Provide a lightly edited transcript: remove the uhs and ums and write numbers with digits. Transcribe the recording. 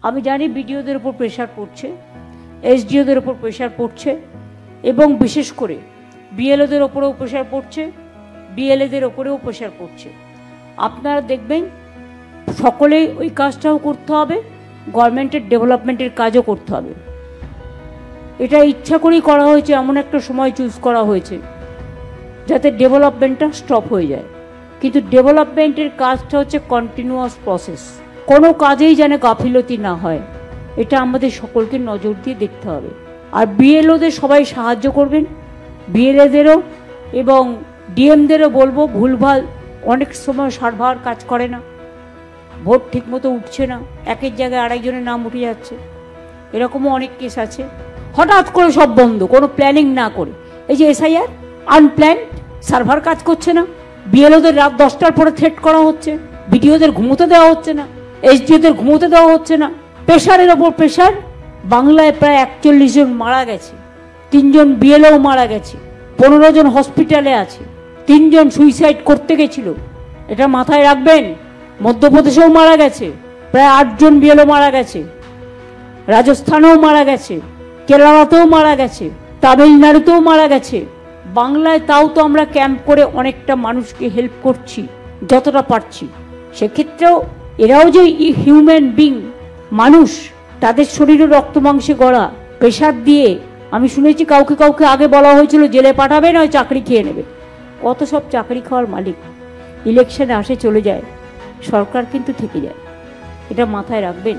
আমি জানি বিডিওদের উপর প্রেশার পড়ছে, এসডিওদের উপর প্রেশার পড়ছে, এবং বিশেষ করে বিএলওদের ওপরেও প্রেশার পড়ছে, ডিএলএদের ওপরেও প্রেশার পড়ছে। আপনারা দেখবেন সকলেই ওই কাজটাও করতে হবে, গভর্নমেন্টের ডেভেলপমেন্টের কাজও করতে হবে। এটা ইচ্ছা করেই করা হয়েছে, এমন একটা সময় চুজ করা হয়েছে যাতে ডেভেলপমেন্টটা স্টপ হয়ে যায়। কিন্তু ডেভেলপমেন্টের কাজটা হচ্ছে কন্টিনিউয়াস প্রসেস, কোনো কাজেই যেন গাফিলতি না হয়, এটা আমাদের সকলকে নজর দিয়ে দেখতে হবে। আর বিএলওদের সবাই সাহায্য করবেন, বিএলএদেরও এবং ডিএমদেরও বলবো, ভুলভাল অনেক সময় সার্ভার কাজ করে না, ভোট ঠিকমতো উঠছে না, একের জায়গায় আরেকজনের নাম উঠে যাচ্ছে, এরকমও অনেক কেস আছে। হঠাৎ করে সব বন্ধ, কোনো প্ল্যানিং না করে। এই যে এসআইআর আনপ্ল্যান্ড, সার্ভার কাজ করছে না, বিএলওদের রাত 10টার পরে থ্রেট করা হচ্ছে, বিডিওদের ঘুমোতে দেওয়া হচ্ছে না, এসডিওদের ঘুমোতে দেওয়া হচ্ছে না, প্রেশারের ওপর প্রেশার। বাংলায় প্রায় 41 জন মারা গেছে, 3 জন বিএলও মারা গেছে, 15 জন হসপিটালে আছে, 3 জন সুইসাইড করতে গেছিল, এটা মাথায় রাখবেন। মধ্যপ্রদেশেও মারা গেছে, প্রায় 8 জন বিএলও মারা গেছে, রাজস্থানেও মারা গেছে, কেরালাতেও মারা গেছে, তামিলনাড়ুতেও মারা গেছে। বাংলায় তাও তো আমরা ক্যাম্প করে অনেকটা মানুষকে হেল্প করছি যতটা পারছি। সেক্ষেত্রেও এরাও যে হিউম্যান বিং, মানুষ, তাদের শরীরে রক্ত মাংসে গড়া, প্রেশার দিয়ে। আমি শুনেছি কাউকে কাউকে আগে বলা হয়েছিল জেলে পাঠাবে, নয় চাকরি খেয়ে নেবে। কত সব চাকরি খাওয়ার মালিক ইলেকশনে আসে চলে যায়, সরকার কিন্তু থেকে যায়, এটা মাথায় রাখবেন।